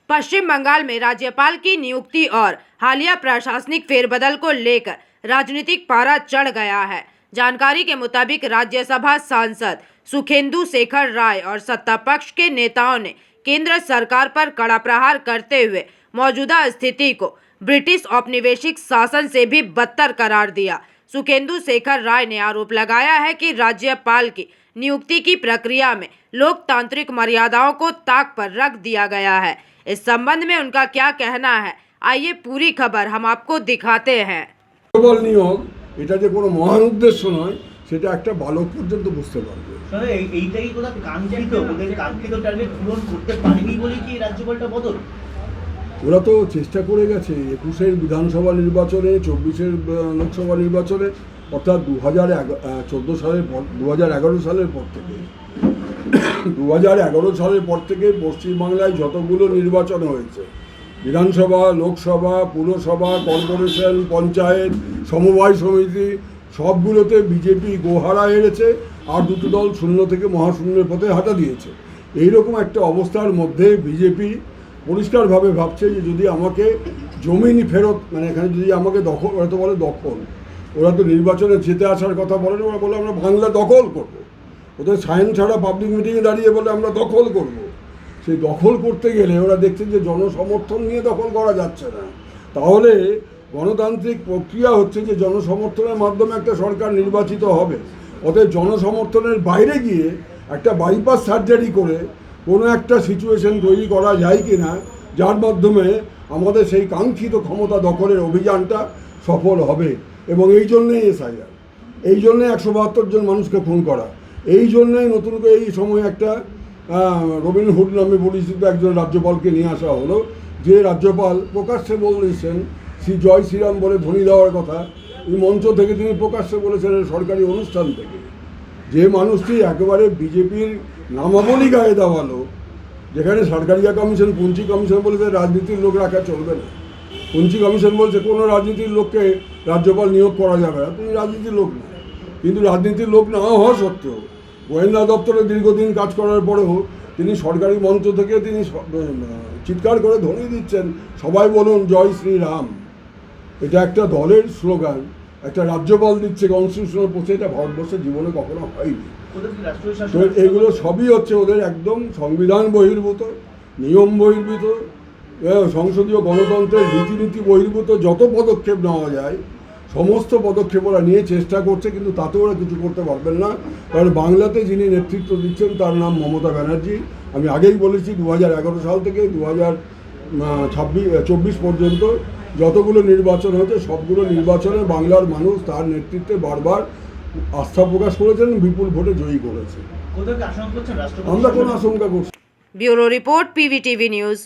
पश्चिम बंगाल में राज्यपाल की नियुक्ति और हालिया प्रशासनिक फेरबदल को लेकर राजनीतिक पारा चढ़ गया है। जानकारी के मुताबिक राज्यसभा सांसद सुखेंदु शेखर राय और सत्ता पक्ष के नेताओं ने केंद्र सरकार पर कड़ा प्रहार करते हुए मौजूदा स्थिति को ब्रिटिश औपनिवेशिक शासन से भी बदतर करार दिया। सुखेंदु शेखर राय ने आरोप लगाया है कि राज्यपाल की नियुक्ति की प्रक्रिया में लोकतांत्रिक मर्यादाओं को ताक पर रख दिया गया है। इस संबंध में उनका क्या कहना है, आइए पूरी खबर हम आपको दिखाते हैं। নিয়োগ এটা যে কোনো মহান উদ্দেশ্য নয়, সেটা একটা বালক পর্যন্ত বুঝতে পারবে। এইটাই কোথা কাঙ্ক্ষিত, ওদের কাঙ্ক্ষিত টার্গেট পূরণ করতে পারেনি বলেই কি রাজ্যপালটা বদল? ওরা তো চেষ্টা করে গেছে 21-এর বিধানসভা নির্বাচনে, 24-এর লোকসভা নির্বাচনে, অর্থাৎ 2014 সালের পর 2011 সালের পর থেকে 2011 সালের পর থেকে পশ্চিমবাংলায় যতগুলো নির্বাচন হয়েছে, বিধানসভা, লোকসভা, পুরসভা, কর্পোরেশন, পঞ্চায়েত, সমবায় সমিতি, সবগুলোতে বিজেপি গোহারা হেরেছে আর দুটো দল শূন্য থেকে মহাশূন্যের পথে হাঁটা দিয়েছে। এইরকম একটা অবস্থার মধ্যে বিজেপি পরিষ্কারভাবে ভাবছে যে যদি আমাকে জমিনি ফেরত, মানে এখানে যদি আমাকে দখল, ওরা তো বলে দখল, ওরা তো নির্বাচনে জিতে আসার কথা বলে না, ওরা বলে আমরা বাংলা দখল করব। ওদের সায়েন্স ছাড়া পাবলিক মিটিংয়ে দাঁড়িয়ে বলে আমরা দখল করব। সেই দখল করতে গেলে ওরা দেখছে যে জনসমর্থন নিয়ে দখল করা যাচ্ছে না। তাহলে গণতান্ত্রিক প্রক্রিয়া হচ্ছে যে জনসমর্থনের মাধ্যমে একটা সরকার নির্বাচিত হবে। অতএব জনসমর্থনের বাইরে গিয়ে একটা বাইপাস সার্জারি করে কোনো একটা সিচুয়েশন তৈরি করা যায় কি না, যার মাধ্যমে আমাদের সেই কাঙ্ক্ষিত ক্ষমতা দখলের অভিযানটা সফল হবে। এবং এই জন্যেই এসআইআর, এই জন্যে 172 জন মানুষকে খুন করা, এই জন্যই নতুন করে এই সময় একটা রবিনহুড নামে পরিচিত একজন রাজ্যপালকে নিয়ে আসা হলো, যে রাজ্যপাল প্রকাশ্যে বলেছেন জয় শ্রীরাম বলে ধ্বনি দেওয়ার কথা। এই মঞ্চ থেকে তিনি প্রকাশ্যে বলেছেন সরকারি অনুষ্ঠান থেকে। যে মানুষটি একেবারে বিজেপির নামাবলী গায়ে দেওয়ালো, যেখানে সরকারিয়া কমিশন, পুঞ্চি কমিশন বলেছে রাজনীতির লোক রাখা চলবে না, পুঞ্চি কমিশন বলছে কোনো রাজনীতির লোককে রাজ্যপাল নিয়োগ করা যাবে না, তিনি রাজনীতির লোক না। কিন্তু রাজনীতির লোক না হওয়া সত্ত্বেও গোয়েন্দা দপ্তরে দীর্ঘদিন কাজ করার পরেও তিনি সরকারি মঞ্চ থেকে তিনি চিৎকার করে ধ্বনি দিচ্ছেন সবাই বলুন জয় শ্রীরাম। এটা একটা দলের স্লোগান, একটা রাজ্যপাল দিচ্ছে কনস্টিটিউশনাল পোস্টে, এটা ভারতবর্ষের জীবনে কখনো হয়নি। তো এগুলো সবই হচ্ছে ওদের একদম সংবিধান বহির্ভূত, নিয়ম বহির্ভূত, সংসদীয় গণতন্ত্রের রীতিনীতি বহির্ভূত যত পদক্ষেপ নেওয়া যায় সমস্ত পদক্ষেপ ওরা নিয়ে চেষ্টা করছে, কিন্তু তাতে ওরা কিছু করতে পারবেন না। কারণ বাংলাতে যিনি নেতৃত্ব দিচ্ছেন তার নাম মমতা ব্যানার্জি। আমি আগেই বলেছি 2011 সাল থেকে 2024 পর্যন্ত যতগুলো নির্বাচন হয়েছে সবগুলো নির্বাচনে বাংলার মানুষ তার নেতৃত্বে বারবার আস্থা প্রকাশ করেছেন, বিপুল ভোটে জয়ী করেছে। আমরা কোনো আশঙ্কা করছি। Bureau report, PVTV news.